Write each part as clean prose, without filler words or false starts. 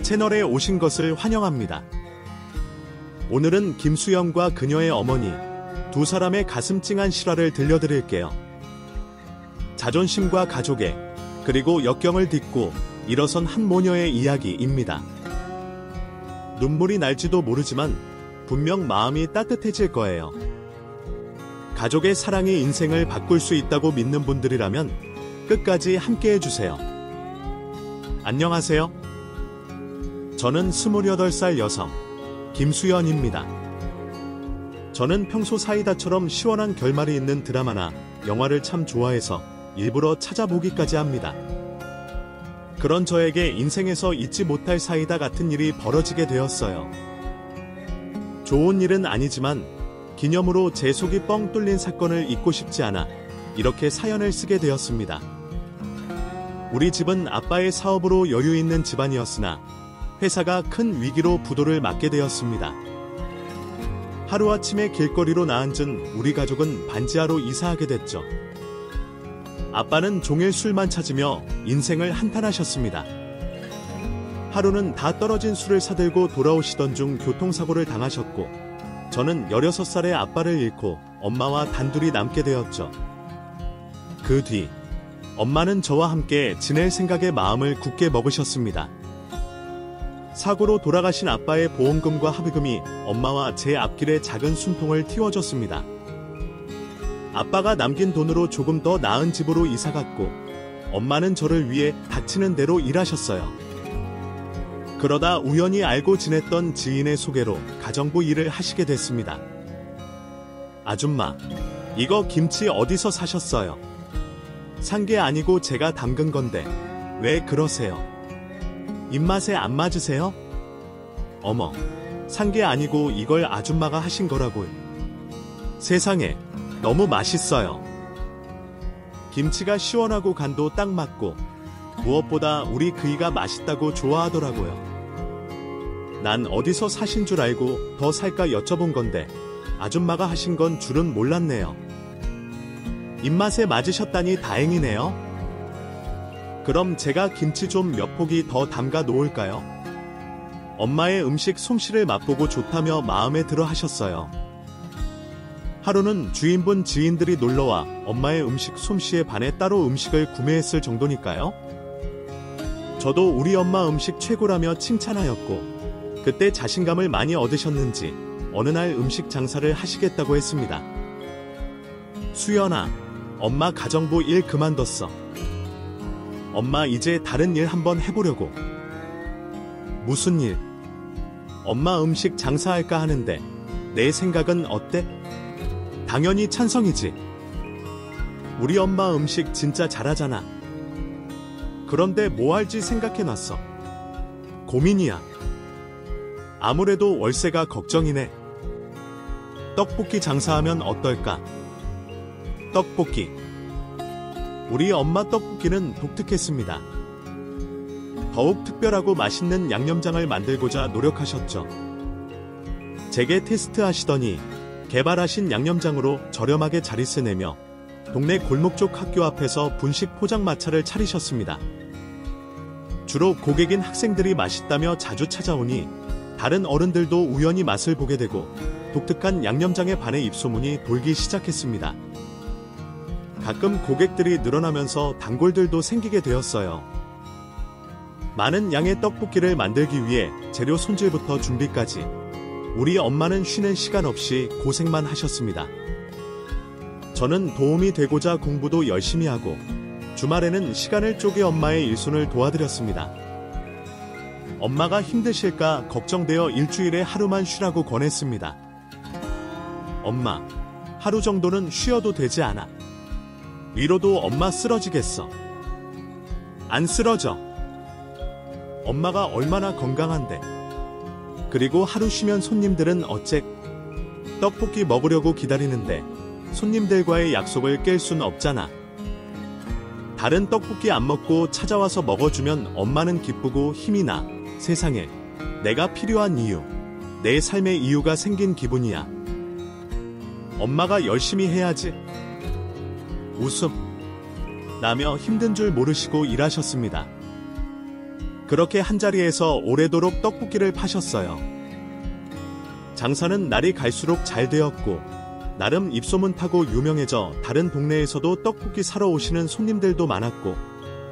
채널에 오신 것을 환영합니다. 오늘은 김수영과 그녀의 어머니 두 사람의 가슴 찡한 실화를 들려드릴게요. 자존심과 가족애 그리고 역경을 딛고 일어선 한 모녀의 이야기입니다. 눈물이 날지도 모르지만 분명 마음이 따뜻해질 거예요. 가족의 사랑이 인생을 바꿀 수 있다고 믿는 분들이라면 끝까지 함께 해주세요. 안녕하세요. 저는 28살 여성 김수연입니다. 저는 평소 사이다처럼 시원한 결말이 있는 드라마나 영화를 참 좋아해서 일부러 찾아보기까지 합니다. 그런 저에게 인생에서 잊지 못할 사이다 같은 일이 벌어지게 되었어요. 좋은 일은 아니지만 기념으로 제 속이 뻥 뚫린 사건을 잊고 싶지 않아 이렇게 사연을 쓰게 되었습니다. 우리 집은 아빠의 사업으로 여유 있는 집안이었으나 회사가 큰 위기로 부도를 맞게 되었습니다. 하루아침에 길거리로 나앉은 우리 가족은 반지하로 이사하게 됐죠. 아빠는 종일 술만 찾으며 인생을 한탄하셨습니다. 하루는 다 떨어진 술을 사들고 돌아오시던 중 교통사고를 당하셨고, 저는 16살의 아빠를 잃고 엄마와 단둘이 남게 되었죠. 그 뒤 엄마는 저와 함께 지낼 생각에 마음을 굳게 먹으셨습니다. 사고로 돌아가신 아빠의 보험금과 합의금이 엄마와 제 앞길에 작은 숨통을 틔워줬습니다. 아빠가 남긴 돈으로 조금 더 나은 집으로 이사갔고, 엄마는 저를 위해 닥치는 대로 일하셨어요. 그러다 우연히 알고 지냈던 지인의 소개로 가정부 일을 하시게 됐습니다. 아줌마, 이거 김치 어디서 사셨어요? 산 게 아니고 제가 담근 건데 왜 그러세요? 입맛에 안 맞으세요? 어머, 산 게 아니고 이걸 아줌마가 하신 거라고요. 세상에, 너무 맛있어요. 김치가 시원하고 간도 딱 맞고 무엇보다 우리 그이가 맛있다고 좋아하더라고요. 난 어디서 사신 줄 알고 더 살까 여쭤본 건데 아줌마가 하신 건 줄은 몰랐네요. 입맛에 맞으셨다니 다행이네요. 그럼 제가 김치 좀 몇 포기 더 담가 놓을까요? 엄마의 음식 솜씨를 맛보고 좋다며 마음에 들어 하셨어요. 하루는 주인분 지인들이 놀러와 엄마의 음식 솜씨에 반해 따로 음식을 구매했을 정도니까요. 저도 우리 엄마 음식 최고라며 칭찬하였고, 그때 자신감을 많이 얻으셨는지 어느 날 음식 장사를 하시겠다고 했습니다. 수연아, 엄마 가정부 일 그만뒀어. 엄마 이제 다른 일 한번 해보려고. 무슨 일? 엄마 음식 장사할까 하는데 내 생각은 어때? 당연히 찬성이지. 우리 엄마 음식 진짜 잘하잖아. 그런데 뭐 할지 생각해놨어. 고민이야. 아무래도 월세가 걱정이네. 떡볶이 장사하면 어떨까? 떡볶이. 우리 엄마 떡볶이는 독특했습니다. 더욱 특별하고 맛있는 양념장을 만들고자 노력하셨죠. 제게 테스트하시더니 개발하신 양념장으로 저렴하게 자릿세 내며 동네 골목 쪽 학교 앞에서 분식 포장마차를 차리셨습니다. 주로 고객인 학생들이 맛있다며 자주 찾아오니 다른 어른들도 우연히 맛을 보게 되고 독특한 양념장에 반해 입소문이 돌기 시작했습니다. 가끔 고객들이 늘어나면서 단골들도 생기게 되었어요. 많은 양의 떡볶이를 만들기 위해 재료 손질부터 준비까지 우리 엄마는 쉬는 시간 없이 고생만 하셨습니다. 저는 도움이 되고자 공부도 열심히 하고 주말에는 시간을 쪼개 엄마의 일손을 도와드렸습니다. 엄마가 힘드실까 걱정되어 일주일에 하루만 쉬라고 권했습니다. 엄마, 하루 정도는 쉬어도 되지 않아. 위로도 엄마 쓰러지겠어. 안 쓰러져. 엄마가 얼마나 건강한데. 그리고 하루 쉬면 손님들은 어째? 떡볶이 먹으려고 기다리는데 손님들과의 약속을 깰 순 없잖아. 다른 떡볶이 안 먹고 찾아와서 먹어주면 엄마는 기쁘고 힘이 나. 세상에 내가 필요한 이유, 내 삶의 이유가 생긴 기분이야. 엄마가 열심히 해야지. 웃음 나며 힘든 줄 모르시고 일하셨습니다. 그렇게 한자리에서 오래도록 떡볶이를 파셨어요. 장사는 날이 갈수록 잘 되었고 나름 입소문 타고 유명해져 다른 동네에서도 떡볶이 사러 오시는 손님들도 많았고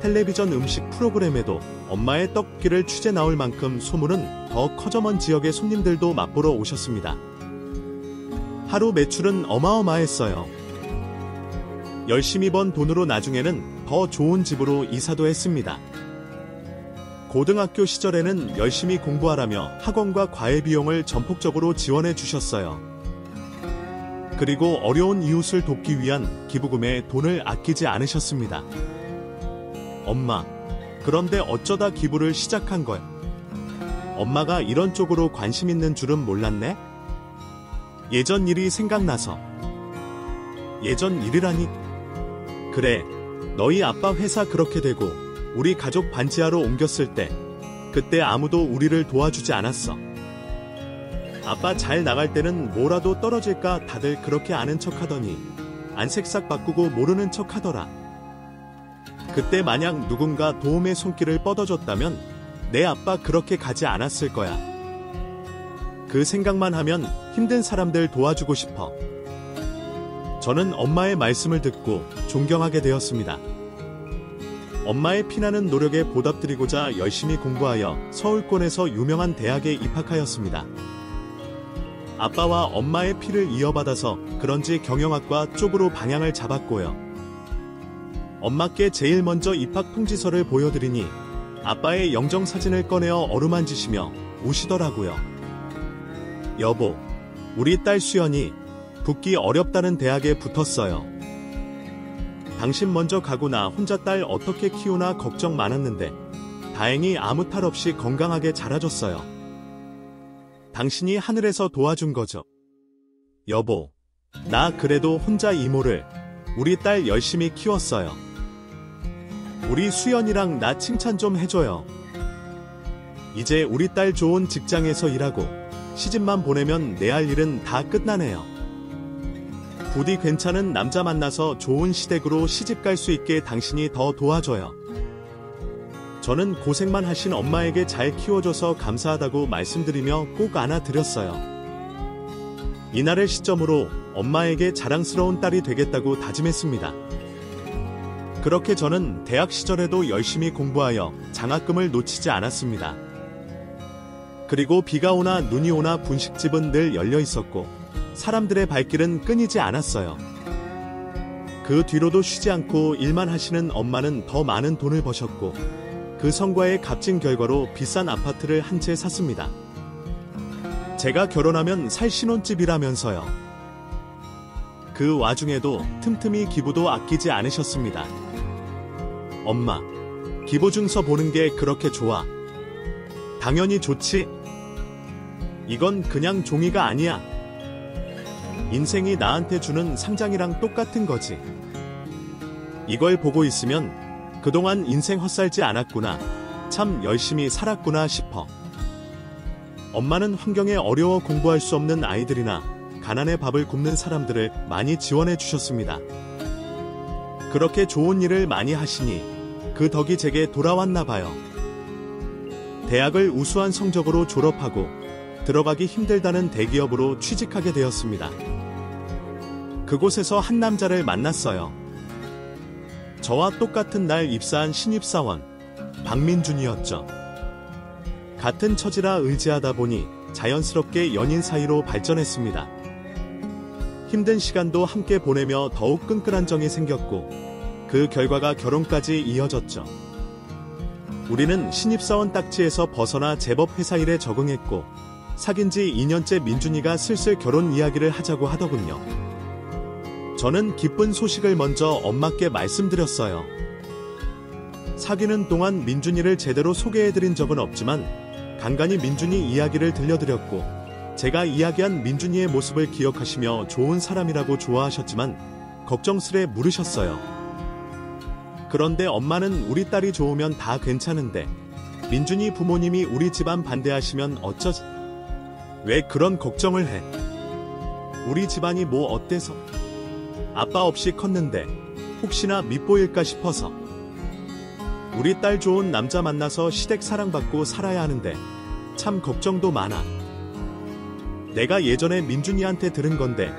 텔레비전 음식 프로그램에도 엄마의 떡볶이를 취재 나올 만큼 소문은 더 커져 먼 지역의 손님들도 맛보러 오셨습니다. 하루 매출은 어마어마했어요. 열심히 번 돈으로 나중에는 더 좋은 집으로 이사도 했습니다. 고등학교 시절에는 열심히 공부하라며 학원과 과외 비용을 전폭적으로 지원해 주셨어요. 그리고 어려운 이웃을 돕기 위한 기부금에 돈을 아끼지 않으셨습니다. 엄마, 그런데 어쩌다 기부를 시작한 거야? 엄마가 이런 쪽으로 관심 있는 줄은 몰랐네? 예전 일이 생각나서. 예전 일이라니? 그래, 너희 아빠 회사 그렇게 되고 우리 가족 반지하로 옮겼을 때 그때 아무도 우리를 도와주지 않았어. 아빠 잘 나갈 때는 뭐라도 떨어질까 다들 그렇게 아는 척하더니 안색싹 바꾸고 모르는 척하더라. 그때 만약 누군가 도움의 손길을 뻗어줬다면 내 아빠 그렇게 가지 않았을 거야. 그 생각만 하면 힘든 사람들 도와주고 싶어. 저는 엄마의 말씀을 듣고 존경하게 되었습니다. 엄마의 피나는 노력에 보답드리고자 열심히 공부하여 서울권에서 유명한 대학에 입학하였습니다. 아빠와 엄마의 피를 이어받아서 그런지 경영학과 쪽으로 방향을 잡았고요. 엄마께 제일 먼저 입학 통지서를 보여드리니 아빠의 영정사진을 꺼내어 어루만지시며 우시더라고요. 여보, 우리 딸 수연이 붙기 어렵다는 대학에 붙었어요. 당신 먼저 가고 나 혼자 딸 어떻게 키우나 걱정 많았는데 다행히 아무 탈 없이 건강하게 자라줬어요. 당신이 하늘에서 도와준 거죠. 여보, 나 그래도 혼자 이모를 우리 딸 열심히 키웠어요. 우리 수연이랑 나 칭찬 좀 해줘요. 이제 우리 딸 좋은 직장에서 일하고 시집만 보내면 내 할 일은 다 끝나네요. 부디 괜찮은 남자 만나서 좋은 시댁으로 시집 갈 수 있게 당신이 더 도와줘요. 저는 고생만 하신 엄마에게 잘 키워줘서 감사하다고 말씀드리며 꼭 안아드렸어요. 이날을 시점으로 엄마에게 자랑스러운 딸이 되겠다고 다짐했습니다. 그렇게 저는 대학 시절에도 열심히 공부하여 장학금을 놓치지 않았습니다. 그리고 비가 오나 눈이 오나 분식집은 늘 열려 있었고 사람들의 발길은 끊이지 않았어요. 그 뒤로도 쉬지 않고 일만 하시는 엄마는 더 많은 돈을 버셨고 그 성과의 값진 결과로 비싼 아파트를 한 채 샀습니다. 제가 결혼하면 살 신혼집이라면서요. 그 와중에도 틈틈이 기부도 아끼지 않으셨습니다. 엄마, 기부증서 보는 게 그렇게 좋아? 당연히 좋지. 이건 그냥 종이가 아니야. 인생이 나한테 주는 상장이랑 똑같은 거지. 이걸 보고 있으면 그동안 인생 헛살지 않았구나, 참 열심히 살았구나 싶어. 엄마는 환경에 어려워 공부할 수 없는 아이들이나 가난에 밥을 굶는 사람들을 많이 지원해 주셨습니다. 그렇게 좋은 일을 많이 하시니 그 덕이 제게 돌아왔나 봐요. 대학을 우수한 성적으로 졸업하고 들어가기 힘들다는 대기업으로 취직하게 되었습니다. 그곳에서 한 남자를 만났어요. 저와 똑같은 날 입사한 신입사원 박민준이었죠. 같은 처지라 의지하다 보니 자연스럽게 연인 사이로 발전했습니다. 힘든 시간도 함께 보내며 더욱 끈끈한 정이 생겼고 그 결과가 결혼까지 이어졌죠. 우리는 신입사원 딱지에서 벗어나 제법 회사 일에 적응했고 사귄 지 2년째 민준이가 슬슬 결혼 이야기를 하자고 하더군요. 저는 기쁜 소식을 먼저 엄마께 말씀드렸어요. 사귀는 동안 민준이를 제대로 소개해드린 적은 없지만 간간히 민준이 이야기를 들려드렸고 제가 이야기한 민준이의 모습을 기억하시며 좋은 사람이라고 좋아하셨지만 걱정스레 물으셨어요. 그런데 엄마는 우리 딸이 좋으면 다 괜찮은데 민준이 부모님이 우리 집안 반대하시면 어쩌지? 왜 그런 걱정을 해? 우리 집안이 뭐 어때서? 아빠 없이 컸는데 혹시나 밉보일까 싶어서. 우리 딸 좋은 남자 만나서 시댁 사랑받고 살아야 하는데 참 걱정도 많아. 내가 예전에 민준이한테 들은 건데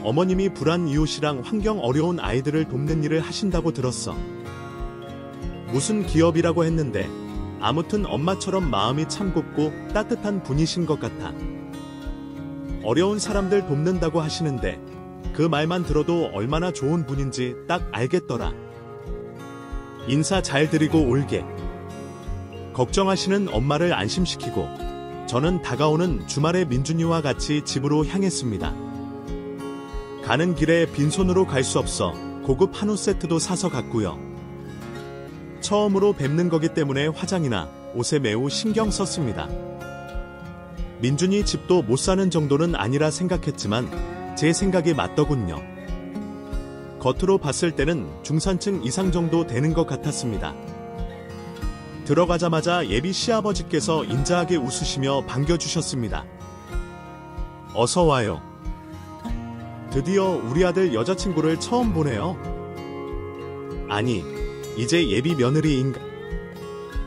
어머님이 불안 이웃이랑 환경 어려운 아이들을 돕는 일을 하신다고 들었어. 무슨 기업이라고 했는데 아무튼 엄마처럼 마음이 참 곱고 따뜻한 분이신 것 같아. 어려운 사람들 돕는다고 하시는데 그 말만 들어도 얼마나 좋은 분인지 딱 알겠더라. 인사 잘 드리고 올게. 걱정하시는 엄마를 안심시키고 저는 다가오는 주말에 민준이와 같이 집으로 향했습니다. 가는 길에 빈손으로 갈 수 없어 고급 한우 세트도 사서 갔고요. 처음으로 뵙는 거기 때문에 화장이나 옷에 매우 신경 썼습니다. 민준이 집도 못 사는 정도는 아니라 생각했지만 제 생각이 맞더군요. 겉으로 봤을 때는 중산층 이상 정도 되는 것 같았습니다. 들어가자마자 예비 시아버지께서 인자하게 웃으시며 반겨주셨습니다. 어서 와요. 드디어 우리 아들 여자친구를 처음 보네요. 아니, 이제 예비 며느리인가?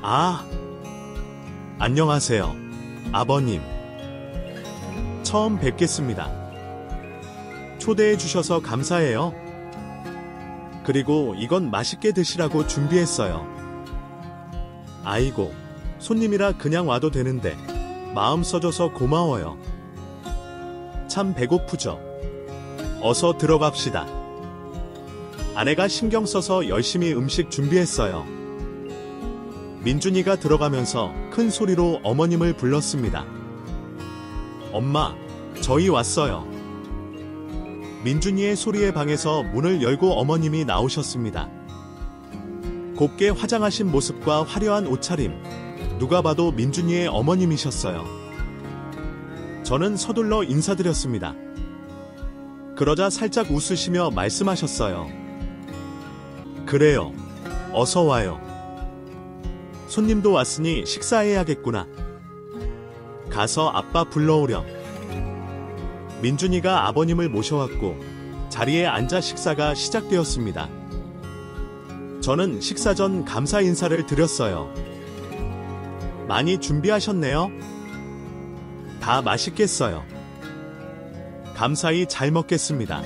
아, 안녕하세요, 아버님. 처음 뵙겠습니다. 초대해 주셔서 감사해요. 그리고 이건 맛있게 드시라고 준비했어요. 아이고, 손님이라 그냥 와도 되는데 마음 써줘서 고마워요. 참 배고프죠? 어서 들어갑시다. 아내가 신경 써서 열심히 음식 준비했어요. 민준이가 들어가면서 큰 소리로 어머님을 불렀습니다. 엄마, 저희 왔어요. 민준이의 소리에 방에서 문을 열고 어머님이 나오셨습니다. 곱게 화장하신 모습과 화려한 옷차림, 누가 봐도 민준이의 어머님이셨어요. 저는 서둘러 인사드렸습니다. 그러자 살짝 웃으시며 말씀하셨어요. 그래요, 어서 와요. 손님도 왔으니 식사해야겠구나. 가서 아빠 불러오렴. 민준이가 아버님을 모셔왔고 자리에 앉아 식사가 시작되었습니다. 저는 식사 전 감사 인사를 드렸어요. 많이 준비하셨네요. 다 맛있겠어요. 감사히 잘 먹겠습니다.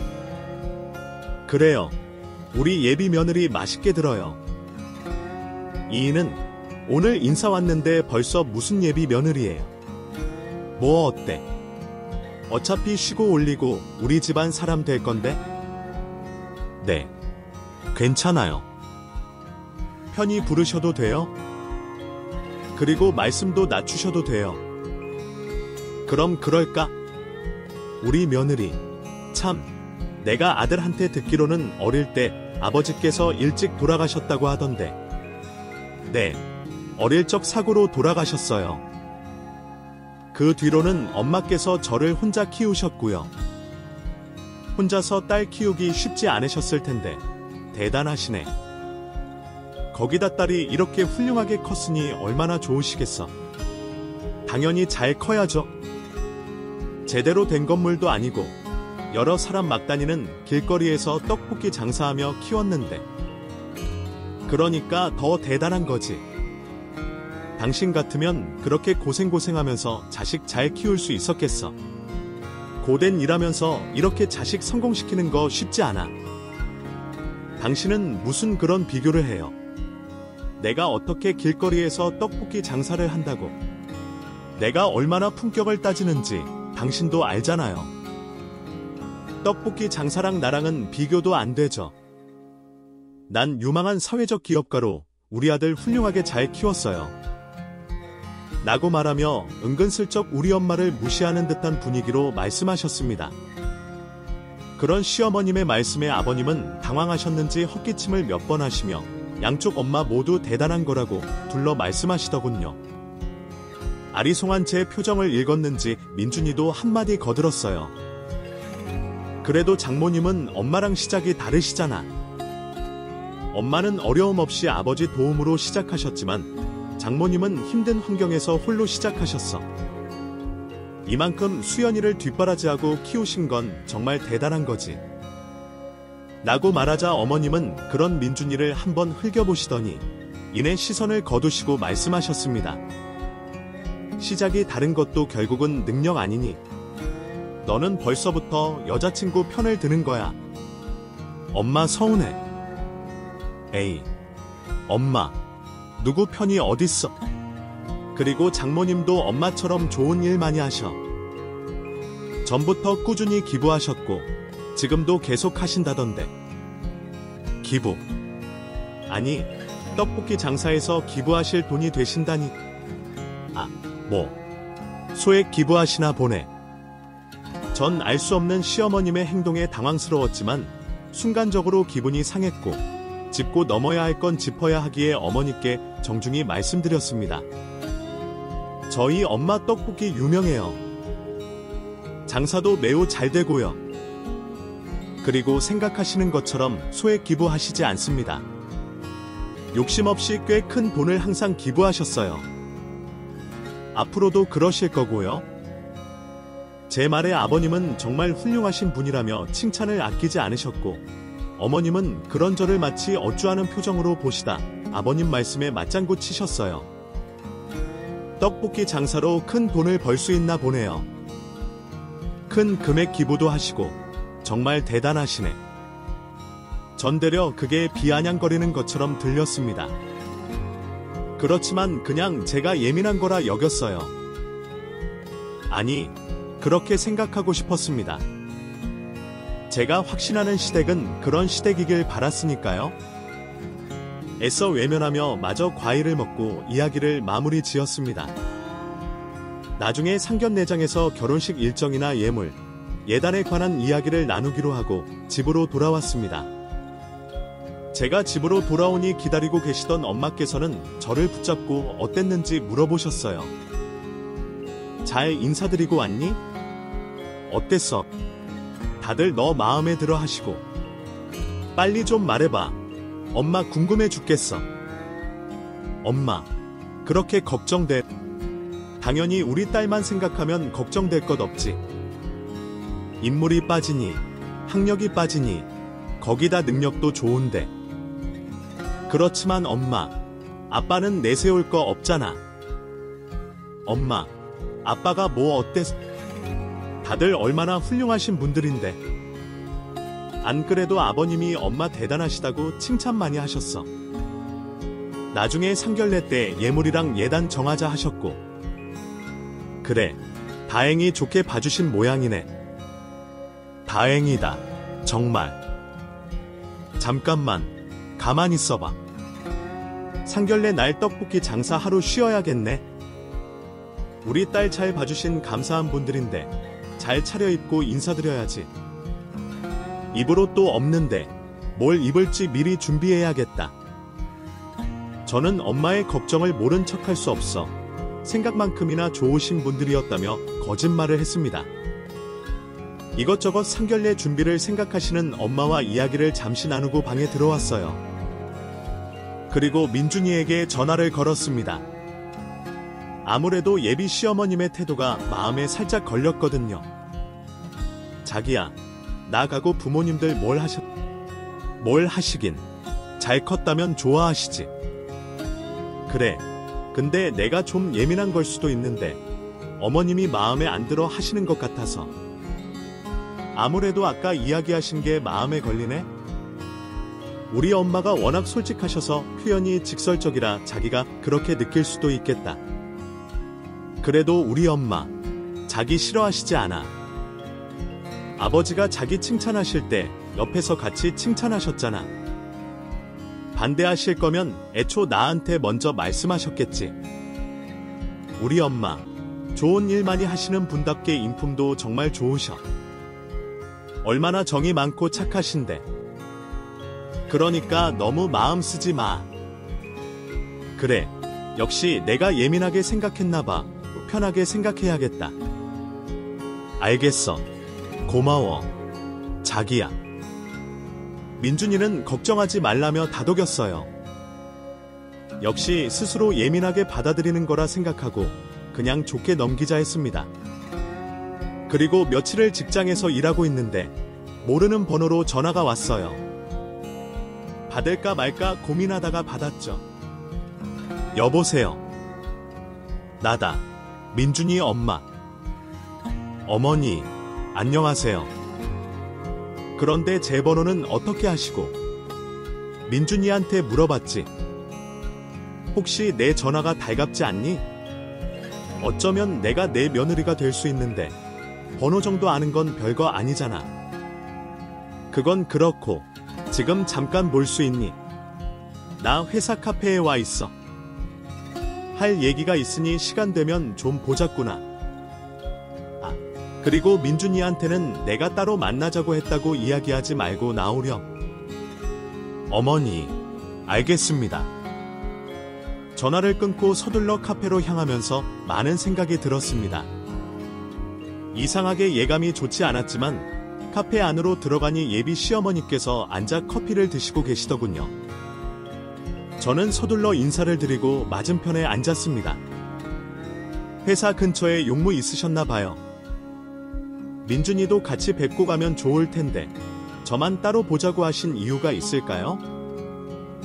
그래요, 우리 예비 며느리 맛있게 들어요. 이인은 오늘 인사 왔는데 벌써 무슨 예비 며느리예요. 뭐 어때? 어차피 쉬고 올리고 우리 집안 사람 될 건데? 네, 괜찮아요. 편히 부르셔도 돼요? 그리고 말씀도 낮추셔도 돼요. 그럼 그럴까? 우리 며느리, 참, 내가 아들한테 듣기로는 어릴 때 아버지께서 일찍 돌아가셨다고 하던데. 네, 어릴 적 사고로 돌아가셨어요. 그 뒤로는 엄마께서 저를 혼자 키우셨고요. 혼자서 딸 키우기 쉽지 않으셨을 텐데 대단하시네. 거기다 딸이 이렇게 훌륭하게 컸으니 얼마나 좋으시겠어. 당연히 잘 커야죠. 제대로 된 건물도 아니고 여러 사람 막 다니는 길거리에서 떡볶이 장사하며 키웠는데. 그러니까 더 대단한 거지. 당신 같으면 그렇게 고생하면서 자식 잘 키울 수 있었겠어. 고된 일하면서 이렇게 자식 성공시키는 거 쉽지 않아. 당신은 무슨 그런 비교를 해요. 내가 어떻게 길거리에서 떡볶이 장사를 한다고. 내가 얼마나 품격을 따지는지 당신도 알잖아요. 떡볶이 장사랑 나랑은 비교도 안 되죠. 난 유망한 사회적 기업가로 우리 아들 훌륭하게 잘 키웠어요. 라고 말하며 은근슬쩍 우리 엄마를 무시하는 듯한 분위기로 말씀하셨습니다. 그런 시어머님의 말씀에 아버님은 당황하셨는지 헛기침을 몇 번 하시며 양쪽 엄마 모두 대단한 거라고 둘러 말씀하시더군요. 아리송한 제 표정을 읽었는지 민준이도 한마디 거들었어요. 그래도 장모님은 엄마랑 시작이 다르시잖아. 엄마는 어려움 없이 아버지 도움으로 시작하셨지만 장모님은 힘든 환경에서 홀로 시작하셨어. 이만큼 수연이를 뒷바라지하고 키우신 건 정말 대단한 거지. 라고 말하자 어머님은 그런 민준이를 한번 흘겨보시더니 이내 시선을 거두시고 말씀하셨습니다. 시작이 다른 것도 결국은 능력 아니니 너는 벌써부터 여자친구 편을 드는 거야. 엄마 서운해. 에이, 엄마, 누구 편이 어딨어? 그리고 장모님도 엄마처럼 좋은 일 많이 하셔. 전부터 꾸준히 기부하셨고 지금도 계속 하신다던데. 기부? 아니, 떡볶이 장사에서 기부하실 돈이 되신다니. 소액 기부하시나 보네. 전 알 수 없는 시어머님의 행동에 당황스러웠지만 순간적으로 기분이 상했고 짚고 넘어야 할 건 짚어야 하기에 어머니께 정중히 말씀드렸습니다. 저희 엄마 떡볶이 유명해요. 장사도 매우 잘 되고요. 그리고 생각하시는 것처럼 소액 기부하시지 않습니다. 욕심 없이 꽤 큰 돈을 항상 기부하셨어요. 앞으로도 그러실 거고요. 제 말에 아버님은 정말 훌륭하신 분이라며 칭찬을 아끼지 않으셨고 어머님은 그런 저를 마치 어쭈하는 표정으로 보시다 아버님 말씀에 맞장구 치셨어요. 떡볶이 장사로 큰 돈을 벌 수 있나 보네요. 큰 금액 기부도 하시고 정말 대단하시네. 전되려 그게 비아냥거리는 것처럼 들렸습니다. 그렇지만 그냥 제가 예민한 거라 여겼어요. 아니, 그렇게 생각하고 싶었습니다. 제가 확신하는 시댁은 그런 시댁이길 바랐으니까요. 애써 외면하며 마저 과일을 먹고 이야기를 마무리 지었습니다. 나중에 상견례장에서 결혼식 일정이나 예물, 예단에 관한 이야기를 나누기로 하고 집으로 돌아왔습니다. 제가 집으로 돌아오니 기다리고 계시던 엄마께서는 저를 붙잡고 어땠는지 물어보셨어요. 잘 인사드리고 왔니? 어땠어? 다들 너 마음에 들어 하시고. 빨리 좀 말해봐. 엄마 궁금해 죽겠어. 엄마, 그렇게 걱정돼. 당연히 우리 딸만 생각하면 걱정될 것 없지. 인물이 빠지니, 학력이 빠지니, 거기다 능력도 좋은데. 그렇지만 엄마, 아빠는 내세울 거 없잖아. 엄마, 아빠가 뭐 어땠어? 다들 얼마나 훌륭하신 분들인데. 안 그래도 아버님이 엄마 대단하시다고 칭찬 많이 하셨어. 나중에 상견례 때 예물이랑 예단 정하자 하셨고. 그래, 다행히 좋게 봐주신 모양이네. 다행이다, 정말. 잠깐만, 가만히 있어봐. 상견례 날 떡볶이 장사 하루 쉬어야겠네. 우리 딸 잘 봐주신 감사한 분들인데 잘 차려입고 인사드려야지. 입을 옷도 없는데 뭘 입을지 미리 준비해야겠다. 저는 엄마의 걱정을 모른 척할 수 없어 생각만큼이나 좋으신 분들이었다며 거짓말을 했습니다. 이것저것 상견례 준비를 생각하시는 엄마와 이야기를 잠시 나누고 방에 들어왔어요. 그리고 민준이에게 전화를 걸었습니다. 아무래도 예비 시어머님의 태도가 마음에 살짝 걸렸거든요. 자기야, 나 가고 부모님들 뭘 하시긴. 잘 컸다면 좋아하시지. 그래, 근데 내가 좀 예민한 걸 수도 있는데 어머님이 마음에 안 들어 하시는 것 같아서. 아무래도 아까 이야기하신 게 마음에 걸리네? 우리 엄마가 워낙 솔직하셔서 표현이 직설적이라 자기가 그렇게 느낄 수도 있겠다. 그래도 우리 엄마, 자기 싫어하시지 않아. 아버지가 자기 칭찬하실 때 옆에서 같이 칭찬하셨잖아. 반대하실 거면 애초 나한테 먼저 말씀하셨겠지. 우리 엄마, 좋은 일 많이 하시는 분답게 인품도 정말 좋으셔. 얼마나 정이 많고 착하신데. 그러니까 너무 마음 쓰지 마. 그래, 역시 내가 예민하게 생각했나봐. 편하게 생각해야겠다. 알겠어. 고마워. 자기야. 민준이는 걱정하지 말라며 다독였어요. 역시 스스로 예민하게 받아들이는 거라 생각하고 그냥 좋게 넘기자 했습니다. 그리고 며칠을 직장에서 일하고 있는데 모르는 번호로 전화가 왔어요. 받을까 말까 고민하다가 받았죠. 여보세요. 나다. 민준이 엄마. 어머니, 안녕하세요. 그런데 제 번호는 어떻게 하시고? 민준이한테 물어봤지. 혹시 내 전화가 달갑지 않니? 어쩌면 내가 내 며느리가 될 수 있는데 번호 정도 아는 건 별거 아니잖아. 그건 그렇고 지금 잠깐 볼 수 있니? 나 회사 카페에 와 있어. 할 얘기가 있으니 시간 되면 좀 보자꾸나. 아, 그리고 민준이한테는 내가 따로 만나자고 했다고 이야기하지 말고 나오렴. 어머니, 알겠습니다. 전화를 끊고 서둘러 카페로 향하면서 많은 생각이 들었습니다. 이상하게 예감이 좋지 않았지만 카페 안으로 들어가니 예비 시어머니께서 앉아 커피를 드시고 계시더군요. 저는 서둘러 인사를 드리고 맞은편에 앉았습니다. 회사 근처에 용무 있으셨나 봐요. 민준이도 같이 뵙고 가면 좋을 텐데 저만 따로 보자고 하신 이유가 있을까요?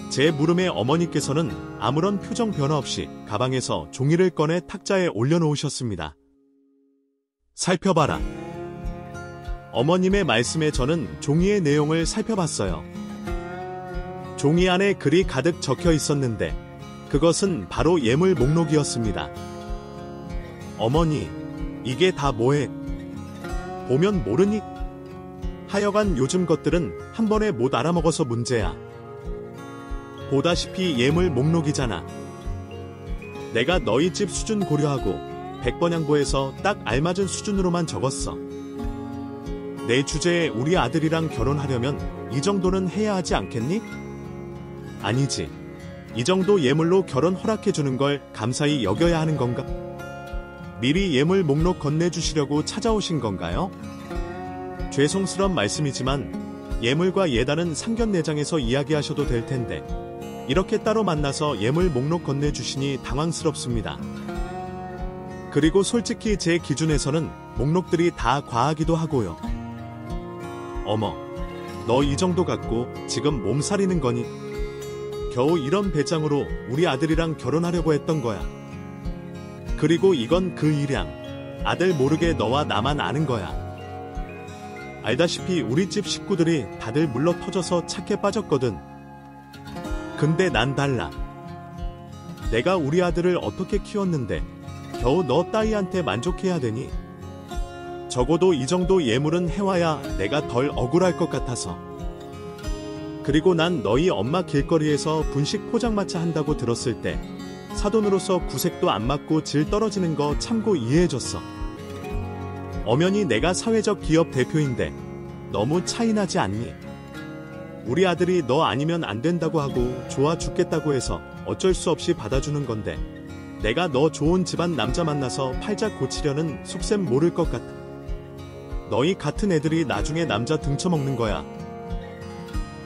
제 물음에 어머니께서는 아무런 표정 변화 없이 가방에서 종이를 꺼내 탁자에 올려놓으셨습니다. 살펴봐라. 어머님의 말씀에 저는 종이의 내용을 살펴봤어요. 종이 안에 글이 가득 적혀 있었는데 그것은 바로 예물 목록이었습니다. 어머니, 이게 다 뭐해? 보면 모르니? 하여간 요즘 것들은 한 번에 못 알아먹어서 문제야. 보다시피 예물 목록이잖아. 내가 너희 집 수준 고려하고 100번 양보해서 딱 알맞은 수준으로만 적었어. 내 주제에 우리 아들이랑 결혼하려면 이 정도는 해야 하지 않겠니? 아니지. 이 정도 예물로 결혼 허락해주는 걸 감사히 여겨야 하는 건가? 미리 예물 목록 건네주시려고 찾아오신 건가요? 죄송스런 말씀이지만 예물과 예단은 상견례장에서 이야기하셔도 될 텐데 이렇게 따로 만나서 예물 목록 건네주시니 당황스럽습니다. 그리고 솔직히 제 기준에서는 목록들이 다 과하기도 하고요. 어머, 너 이 정도 갖고 지금 몸살이는 거니? 겨우 이런 배짱으로 우리 아들이랑 결혼하려고 했던 거야. 그리고 이건 그 일량. 아들 모르게 너와 나만 아는 거야. 알다시피 우리 집 식구들이 다들 물러 터져서 착해 빠졌거든. 근데 난 달라. 내가 우리 아들을 어떻게 키웠는데 겨우 너 따위한테 만족해야 되니? 적어도 이 정도 예물은 해와야 내가 덜 억울할 것 같아서. 그리고 난 너희 엄마 길거리에서 분식 포장마차 한다고 들었을 때 사돈으로서 구색도 안 맞고 질 떨어지는 거 참고 이해해줬어. 엄연히 내가 사회적 기업 대표인데 너무 차이나지 않니? 우리 아들이 너 아니면 안 된다고 하고 좋아 죽겠다고 해서 어쩔 수 없이 받아주는 건데 내가 너 좋은 집안 남자 만나서 팔자 고치려는 속셈 모를 것 같아. 너희 같은 애들이 나중에 남자 등쳐먹는 거야.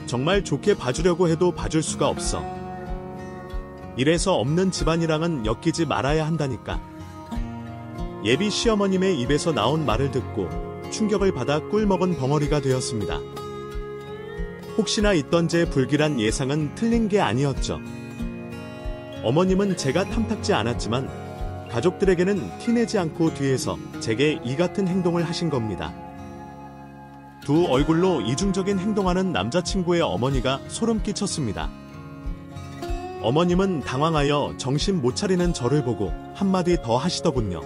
정말 좋게 봐주려고 해도 봐줄 수가 없어. 이래서 없는 집안이랑은 엮이지 말아야 한다니까. 예비 시어머님의 입에서 나온 말을 듣고 충격을 받아 꿀먹은 벙어리가 되었습니다. 혹시나 있던 제 불길한 예상은 틀린 게 아니었죠. 어머님은 제가 탐탁지 않았지만 가족들에게는 티내지 않고 뒤에서 제게 이 같은 행동을 하신 겁니다. 두 얼굴로 이중적인 행동하는 남자친구의 어머니가 소름 끼쳤습니다. 어머님은 당황하여 정신 못 차리는 저를 보고 한마디 더 하시더군요.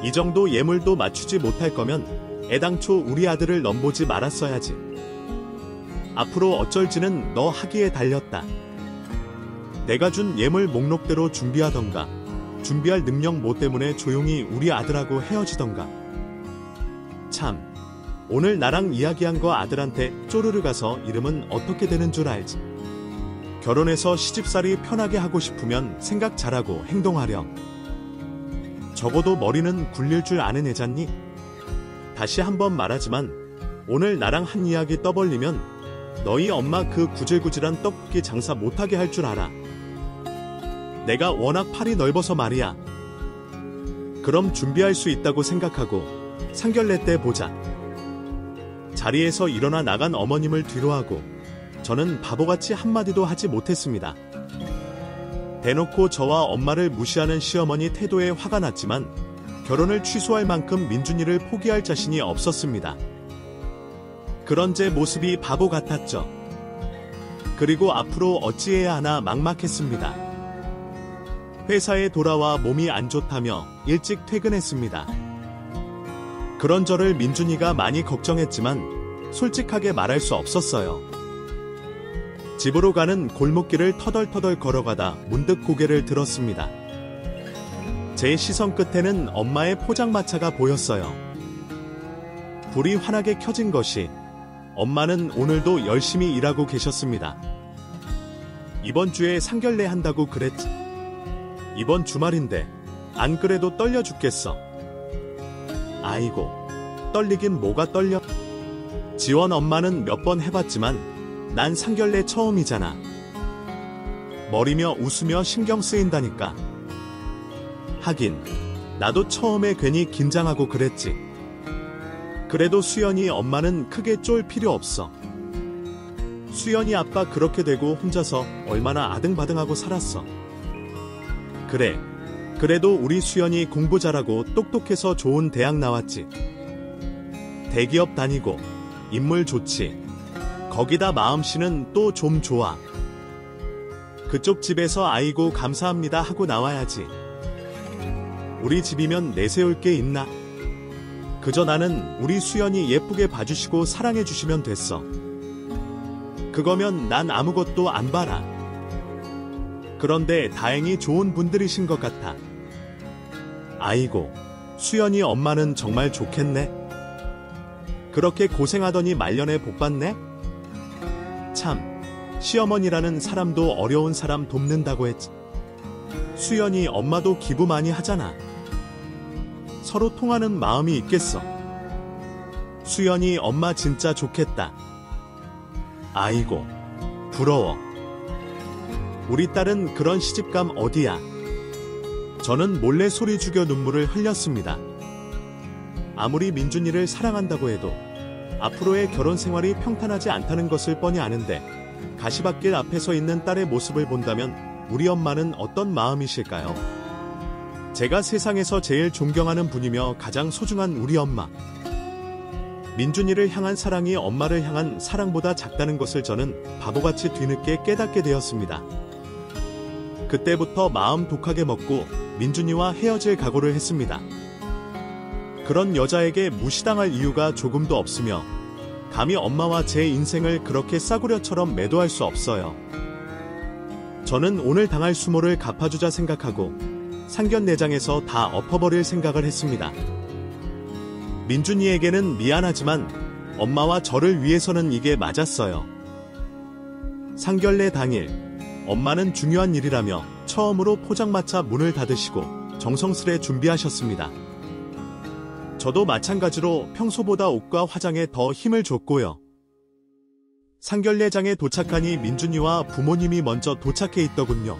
이 정도 예물도 맞추지 못할 거면 애당초 우리 아들을 넘보지 말았어야지. 앞으로 어쩔지는 너 하기에 달렸다. 내가 준 예물 목록대로 준비하던가 준비할 능력 뭐 때문에 조용히 우리 아들하고 헤어지던가. 참, 오늘 나랑 이야기한 거 아들한테 쪼르르 가서 이름은 어떻게 되는 줄 알지. 결혼해서 시집살이 편하게 하고 싶으면 생각 잘하고 행동하렴. 적어도 머리는 굴릴 줄 아는 애잖니? 다시 한번 말하지만 오늘 나랑 한 이야기 떠벌리면 너희 엄마 그 구질구질한 떡볶이 장사 못하게 할 줄 알아. 내가 워낙 팔이 넓어서 말이야. 그럼 준비할 수 있다고 생각하고 상견례 때 보자. 자리에서 일어나 나간 어머님을 뒤로하고 저는 바보같이 한마디도 하지 못했습니다. 대놓고 저와 엄마를 무시하는 시어머니 태도에 화가 났지만 결혼을 취소할 만큼 민준이를 포기할 자신이 없었습니다. 그런 제 모습이 바보 같았죠. 그리고 앞으로 어찌해야 하나 막막했습니다. 회사에 돌아와 몸이 안 좋다며 일찍 퇴근했습니다. 그런 저를 민준이가 많이 걱정했지만 솔직하게 말할 수 없었어요. 집으로 가는 골목길을 터덜터덜 걸어가다 문득 고개를 들었습니다. 제 시선 끝에는 엄마의 포장마차가 보였어요. 불이 환하게 켜진 것이 엄마는 오늘도 열심히 일하고 계셨습니다. 이번 주에 상견례 한다고 그랬지. 이번 주말인데 안 그래도 떨려 죽겠어. 아이고, 떨리긴 뭐가 떨려. 지원 엄마는 몇 번 해봤지만 난 상견례 처음이잖아. 머리며 웃으며 신경 쓰인다니까. 하긴 나도 처음에 괜히 긴장하고 그랬지. 그래도 수연이 엄마는 크게 쫄 필요 없어. 수연이 아빠 그렇게 되고 혼자서 얼마나 아등바등하고 살았어. 그래, 그래도 우리 수연이 공부 잘하고 똑똑해서 좋은 대학 나왔지. 대기업 다니고 인물 좋지. 거기다 마음씨는 또 좀 좋아. 그쪽 집에서 아이고 감사합니다 하고 나와야지. 우리 집이면 내세울 게 있나? 그저 나는 우리 수연이 예쁘게 봐주시고 사랑해주시면 됐어. 그거면 난 아무것도 안 바라. 그런데 다행히 좋은 분들이신 것 같아. 아이고, 수연이 엄마는 정말 좋겠네. 그렇게 고생하더니 말년에 복 받네? 참, 시어머니라는 사람도 어려운 사람 돕는다고 했지. 수연이 엄마도 기부 많이 하잖아. 서로 통하는 마음이 있겠어. 수연이 엄마 진짜 좋겠다. 아이고, 부러워. 우리 딸은 그런 시집감 어디야. 저는 몰래 소리 죽여 눈물을 흘렸습니다. 아무리 민준이를 사랑한다고 해도 앞으로의 결혼 생활이 평탄하지 않다는 것을 뻔히 아는데 가시밭길 앞에 서 있는 딸의 모습을 본다면 우리 엄마는 어떤 마음이실까요? 제가 세상에서 제일 존경하는 분이며 가장 소중한 우리 엄마. 민준이를 향한 사랑이 엄마를 향한 사랑보다 작다는 것을 저는 바보같이 뒤늦게 깨닫게 되었습니다. 그때부터 마음 독하게 먹고 민준이와 헤어질 각오를 했습니다. 그런 여자에게 무시당할 이유가 조금도 없으며 감히 엄마와 제 인생을 그렇게 싸구려처럼 매도할 수 없어요. 저는 오늘 당할 수모를 갚아주자 생각하고 상견례장에서 다 엎어버릴 생각을 했습니다. 민준이에게는 미안하지만 엄마와 저를 위해서는 이게 맞았어요. 상견례 당일 엄마는 중요한 일이라며 처음으로 포장마차 문을 닫으시고 정성스레 준비하셨습니다. 저도 마찬가지로 평소보다 옷과 화장에 더 힘을 줬고요. 상견례장에 도착하니 민준이와 부모님이 먼저 도착해 있더군요.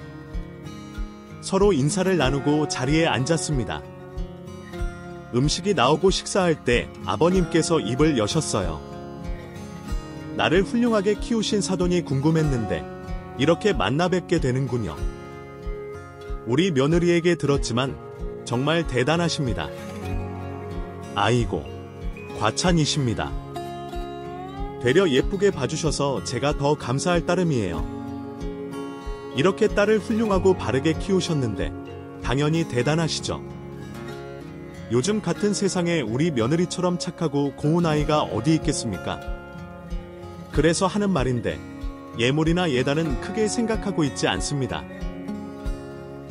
서로 인사를 나누고 자리에 앉았습니다. 음식이 나오고 식사할 때 아버님께서 입을 여셨어요. 나를 훌륭하게 키우신 사돈이 궁금했는데 이렇게 만나 뵙게 되는군요. 우리 며느리에게 들었지만 정말 대단하십니다. 아이고, 과찬이십니다. 되려 예쁘게 봐주셔서 제가 더 감사할 따름이에요. 이렇게 딸을 훌륭하고 바르게 키우셨는데 당연히 대단하시죠. 요즘 같은 세상에 우리 며느리처럼 착하고 고운 아이가 어디 있겠습니까? 그래서 하는 말인데 예물이나 예단은 크게 생각하고 있지 않습니다.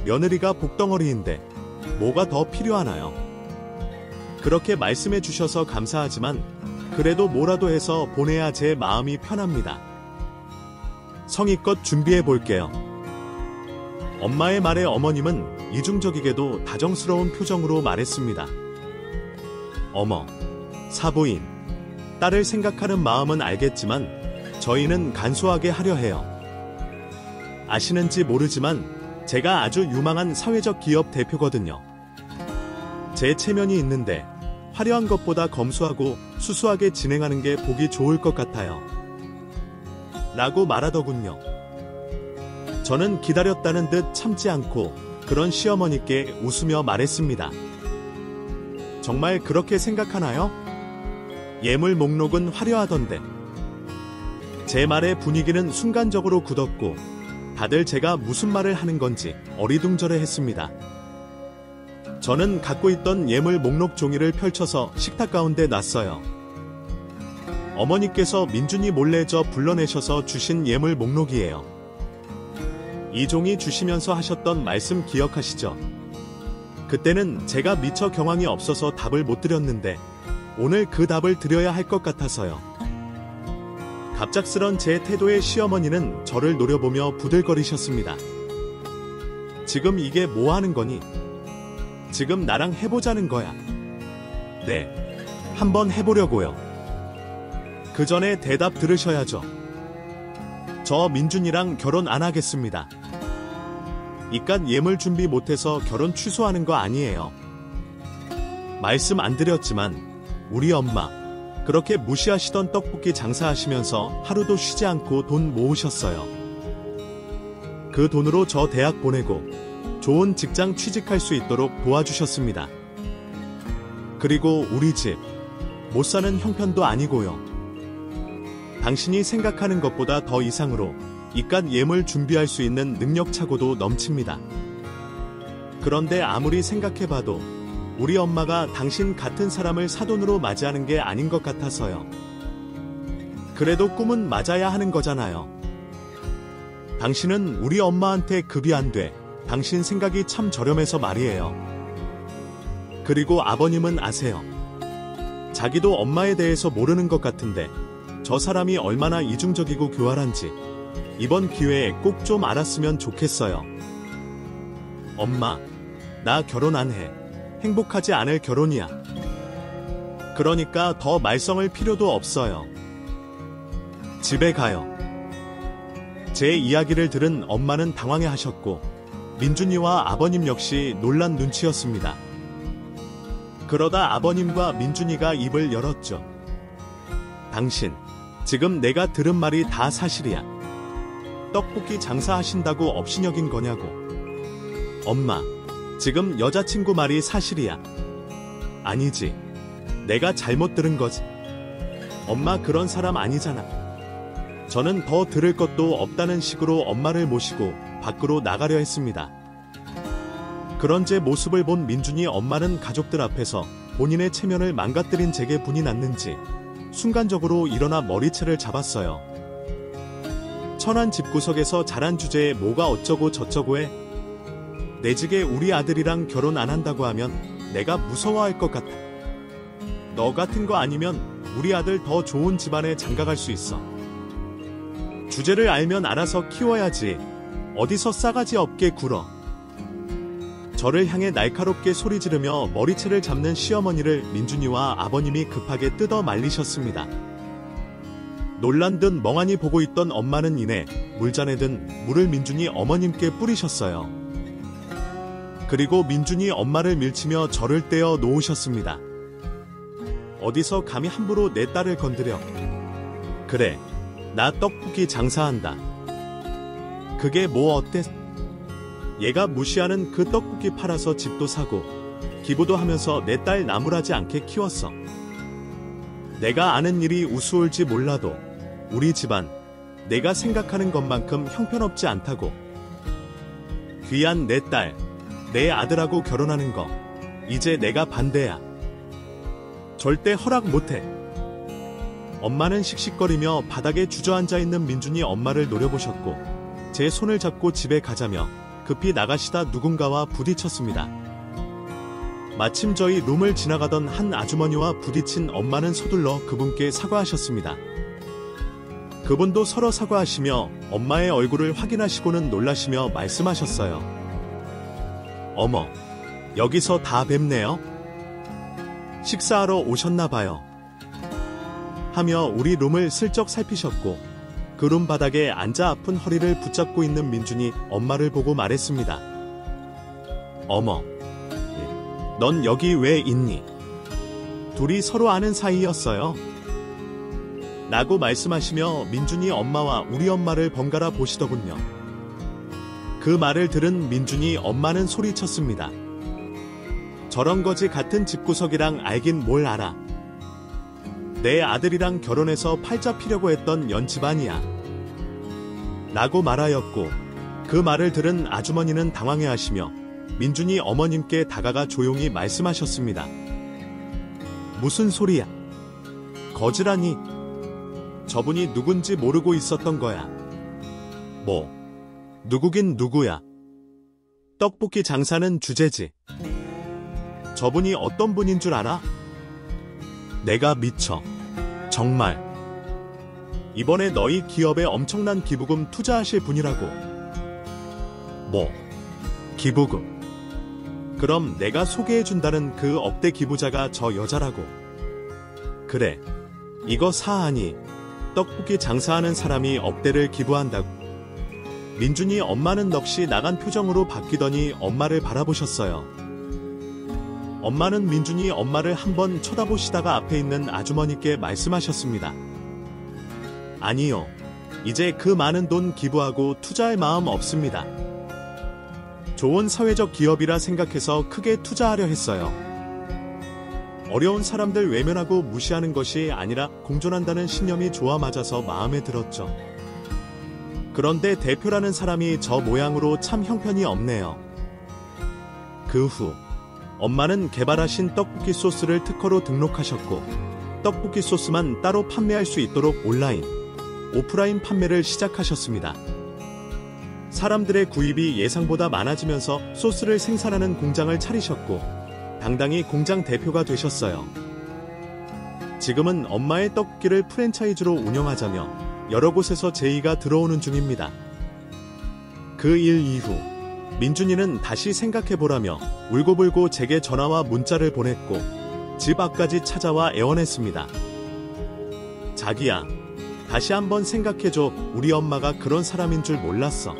며느리가 복덩어리인데 뭐가 더 필요하나요? 그렇게 말씀해 주셔서 감사하지만 그래도 뭐라도 해서 보내야 제 마음이 편합니다. 성의껏 준비해 볼게요. 엄마의 말에 어머님은 이중적이게도 다정스러운 표정으로 말했습니다. 어머, 사부인, 딸을 생각하는 마음은 알겠지만 저희는 간소하게 하려 해요. 아시는지 모르지만 제가 아주 유망한 사회적 기업 대표거든요. 제 체면이 있는데 화려한 것보다 검소하고 수수하게 진행하는 게 보기 좋을 것 같아요. 라고 말하더군요. 저는 기다렸다는 듯 참지 않고 그런 시어머니께 웃으며 말했습니다. 정말 그렇게 생각하나요? 예물 목록은 화려하던데. 제 말의 분위기는 순간적으로 굳었고 다들 제가 무슨 말을 하는 건지 어리둥절해 했습니다. 저는 갖고 있던 예물 목록 종이를 펼쳐서 식탁 가운데 놨어요. 어머니께서 민준이 몰래 저 불러내셔서 주신 예물 목록이에요. 이 종이 주시면서 하셨던 말씀 기억하시죠? 그때는 제가 미처 경황이 없어서 답을 못 드렸는데 오늘 그 답을 드려야 할 것 같아서요. 갑작스런 제 태도에 시어머니는 저를 노려보며 부들거리셨습니다. 지금 이게 뭐 하는 거니? 지금 나랑 해보자는 거야. 네, 한번 해보려고요. 그 전에 대답 들으셔야죠. 저 민준이랑 결혼 안 하겠습니다. 이깟 예물 준비 못해서 결혼 취소하는 거 아니에요. 말씀 안 드렸지만 우리 엄마 그렇게 무시하시던 떡볶이 장사하시면서 하루도 쉬지 않고 돈 모으셨어요. 그 돈으로 저 대학 보내고 좋은 직장 취직할 수 있도록 도와주셨습니다. 그리고 우리 집 못 사는 형편도 아니고요. 당신이 생각하는 것보다 더 이상으로 이깟 예물 준비할 수 있는 능력차고도 넘칩니다. 그런데 아무리 생각해봐도 우리 엄마가 당신 같은 사람을 사돈으로 맞이하는 게 아닌 것 같아서요. 그래도 꿈은 맞아야 하는 거잖아요. 당신은 우리 엄마한테 급이 안 돼. 당신 생각이 참 저렴해서 말이에요. 그리고 아버님은 아세요. 자기도 엄마에 대해서 모르는 것 같은데 저 사람이 얼마나 이중적이고 교활한지 이번 기회에 꼭 좀 알았으면 좋겠어요. 엄마, 나 결혼 안 해. 행복하지 않을 결혼이야. 그러니까 더 말썽을 필요도 없어요. 집에 가요. 제 이야기를 들은 엄마는 당황해 하셨고 민준이와 아버님 역시 놀란 눈치였습니다. 그러다 아버님과 민준이가 입을 열었죠. 당신, 지금 내가 들은 말이 다 사실이야. 떡볶이 장사하신다고 업신여긴 거냐고. 엄마, 지금 여자친구 말이 사실이야. 아니지. 내가 잘못 들은 거지. 엄마 그런 사람 아니잖아. 저는 더 들을 것도 없다는 식으로 엄마를 모시고 밖으로 나가려 했습니다. 그런 제 모습을 본 민준이 엄마는 가족들 앞에서 본인의 체면을 망가뜨린 제게 분이 났는지 순간적으로 일어나 머리채를 잡았어요. 천안 집구석에서 자란 주제에 뭐가 어쩌고 저쩌고 해. 내직에 우리 아들이랑 결혼 안 한다고 하면 내가 무서워할 것 같아. 너 같은 거 아니면 우리 아들 더 좋은 집안에 장가갈 수 있어. 주제를 알면 알아서 키워야지. 어디서 싸가지 없게 굴어. 저를 향해 날카롭게 소리 지르며 머리채를 잡는 시어머니를 민준이와 아버님이 급하게 뜯어 말리셨습니다. 놀란 듯 멍하니 보고 있던 엄마는 이내 물잔에 든 물을 민준이 어머님께 뿌리셨어요. 그리고 민준이 엄마를 밀치며 저를 떼어 놓으셨습니다. 어디서 감히 함부로 내 딸을 건드려. 그래, 나 떡볶이 장사한다. 그게 뭐 어때? 얘가 무시하는 그 떡볶이 팔아서 집도 사고 기부도 하면서 내 딸 나무라지 않게 키웠어. 내가 아는 일이 우스울지 몰라도 우리 집안 내가 생각하는 것만큼 형편없지 않다고. 귀한 내 딸, 내 아들하고 결혼하는 거 이제 내가 반대야. 절대 허락 못해. 엄마는 씩씩거리며 바닥에 주저앉아 있는 민준이 엄마를 노려보셨고 제 손을 잡고 집에 가자며 급히 나가시다 누군가와 부딪혔습니다. 마침 저희 룸을 지나가던 한 아주머니와 부딪힌 엄마는 서둘러 그분께 사과하셨습니다. 그분도 서로 사과하시며 엄마의 얼굴을 확인하시고는 놀라시며 말씀하셨어요. 어머, 여기서 다 뵙네요. 식사하러 오셨나봐요. 하며 우리 룸을 슬쩍 살피셨고 그 룸 바닥에 앉아 아픈 허리를 붙잡고 있는 민준이 엄마를 보고 말했습니다. 어머, 넌 여기 왜 있니? 둘이 서로 아는 사이였어요. 라고 말씀하시며 민준이 엄마와 우리 엄마를 번갈아 보시더군요. 그 말을 들은 민준이 엄마는 소리쳤습니다. 저런 거지 같은 집구석이랑 알긴 뭘 알아. 내 아들이랑 결혼해서 팔자 피려고 했던 연집안이야. 라고 말하였고 그 말을 들은 아주머니는 당황해하시며 민준이 어머님께 다가가 조용히 말씀하셨습니다. 무슨 소리야? 거지라니. 저분이 누군지 모르고 있었던 거야. 뭐, 누구긴 누구야. 떡볶이 장사는 주제지. 저분이 어떤 분인 줄 알아? 내가 미쳐. 정말. 이번에 너희 기업에 엄청난 기부금 투자하실 분이라고. 뭐? 기부금? 그럼 내가 소개해준다는 그 억대 기부자가 저 여자라고. 그래. 이거 사하니 떡볶이 장사하는 사람이 억대를 기부한다고. 민준이 엄마는 넋이 나간 표정으로 바뀌더니 엄마를 바라보셨어요. 엄마는 민준이 엄마를 한번 쳐다보시다가 앞에 있는 아주머니께 말씀하셨습니다. 아니요. 이제 그 많은 돈 기부하고 투자할 마음 없습니다. 좋은 사회적 기업이라 생각해서 크게 투자하려 했어요. 어려운 사람들 외면하고 무시하는 것이 아니라 공존한다는 신념이 좋아 맞아서 마음에 들었죠. 그런데 대표라는 사람이 저 모양으로 참 형편이 없네요. 그 후 엄마는 개발하신 떡볶이 소스를 특허로 등록하셨고 떡볶이 소스만 따로 판매할 수 있도록 온라인, 오프라인 판매를 시작하셨습니다. 사람들의 구입이 예상보다 많아지면서 소스를 생산하는 공장을 차리셨고 당당히 공장 대표가 되셨어요. 지금은 엄마의 떡볶이를 프랜차이즈로 운영하자며 여러 곳에서 제의가 들어오는 중입니다. 그 일 이후 민준이는 다시 생각해보라며 울고불고 제게 전화와 문자를 보냈고 집 앞까지 찾아와 애원했습니다. 자기야, 다시 한번 생각해줘. 우리 엄마가 그런 사람인 줄 몰랐어.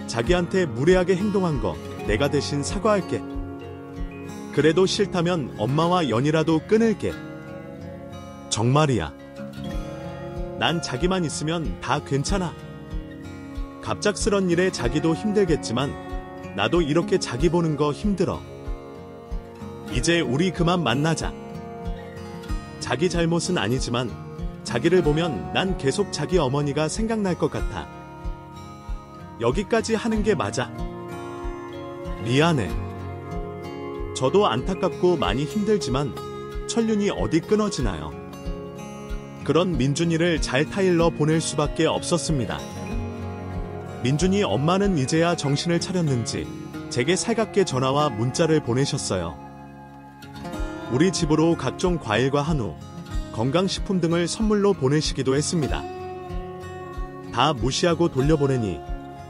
자기한테 무례하게 행동한 거 내가 대신 사과할게. 그래도 싫다면 엄마와 연이라도 끊을게. 정말이야. 난 자기만 있으면 다 괜찮아. 갑작스런 일에 자기도 힘들겠지만 나도 이렇게 자기 보는 거 힘들어. 이제 우리 그만 만나자. 자기 잘못은 아니지만 자기를 보면 난 계속 자기 어머니가 생각날 것 같아. 여기까지 하는 게 맞아. 미안해. 저도 안타깝고 많이 힘들지만 천륜이 어디 끊어지나요? 그런 민준이를 잘 타일러 보낼 수밖에 없었습니다. 민준이 엄마는 이제야 정신을 차렸는지 제게 살갑게 전화와 문자를 보내셨어요. 우리 집으로 각종 과일과 한우, 건강식품 등을 선물로 보내시기도 했습니다. 다 무시하고 돌려보내니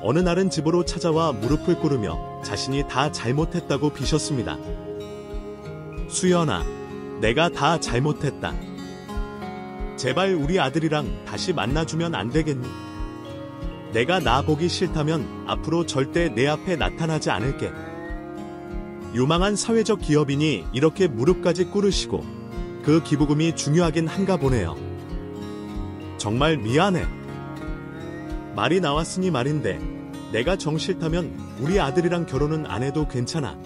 어느 날은 집으로 찾아와 무릎을 꿇으며 자신이 다 잘못했다고 비셨습니다. 수연아, 내가 다 잘못했다. 제발 우리 아들이랑 다시 만나주면 안 되겠니? 내가 나 보기 싫다면 앞으로 절대 내 앞에 나타나지 않을게. 유망한 사회적 기업인이 이렇게 무릎까지 꿇으시고 그 기부금이 중요하긴 한가 보네요. 정말 미안해. 말이 나왔으니 말인데 내가 정 싫다면 우리 아들이랑 결혼은 안 해도 괜찮아.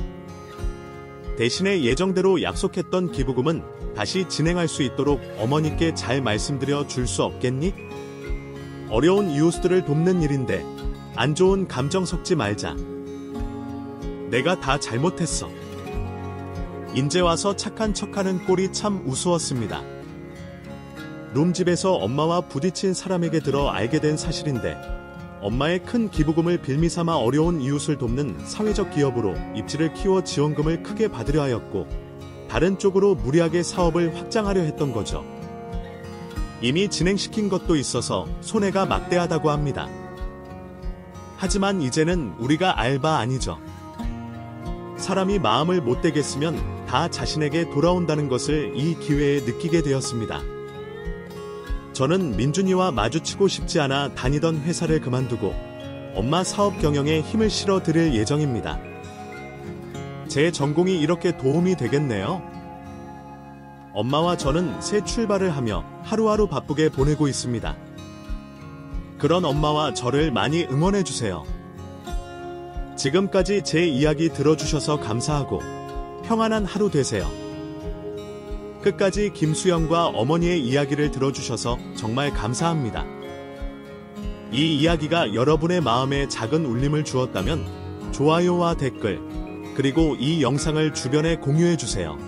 대신에 예정대로 약속했던 기부금은 다시 진행할 수 있도록 어머니께 잘 말씀드려 줄 수 없겠니? 어려운 이웃들을 돕는 일인데 안 좋은 감정 섞지 말자. 내가 다 잘못했어. 인제 와서 착한 척하는 꼴이 참 우스웠습니다. 룸집에서 엄마와 부딪힌 사람에게 들어 알게 된 사실인데 엄마의 큰 기부금을 빌미삼아 어려운 이웃을 돕는 사회적 기업으로 입지를 키워 지원금을 크게 받으려 하였고 다른 쪽으로 무리하게 사업을 확장하려 했던 거죠. 이미 진행시킨 것도 있어서 손해가 막대하다고 합니다. 하지만 이제는 우리가 알 바 아니죠. 사람이 마음을 못되게 쓰면 다 자신에게 돌아온다는 것을 이 기회에 느끼게 되었습니다. 저는 민준이와 마주치고 싶지 않아 다니던 회사를 그만두고 엄마 사업 경영에 힘을 실어 드릴 예정입니다. 제 전공이 이렇게 도움이 되겠네요. 엄마와 저는 새 출발을 하며 하루하루 바쁘게 보내고 있습니다. 그런 엄마와 저를 많이 응원해주세요. 지금까지 제 이야기 들어주셔서 감사하고 평안한 하루 되세요. 끝까지 김수영과 어머니의 이야기를 들어주셔서 정말 감사합니다. 이 이야기가 여러분의 마음에 작은 울림을 주었다면 좋아요와 댓글, 그리고 이 영상을 주변에 공유해주세요.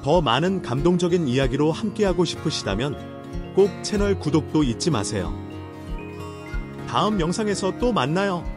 더 많은 감동적인 이야기로 함께하고 싶으시다면 꼭 채널 구독도 잊지 마세요. 다음 영상에서 또 만나요.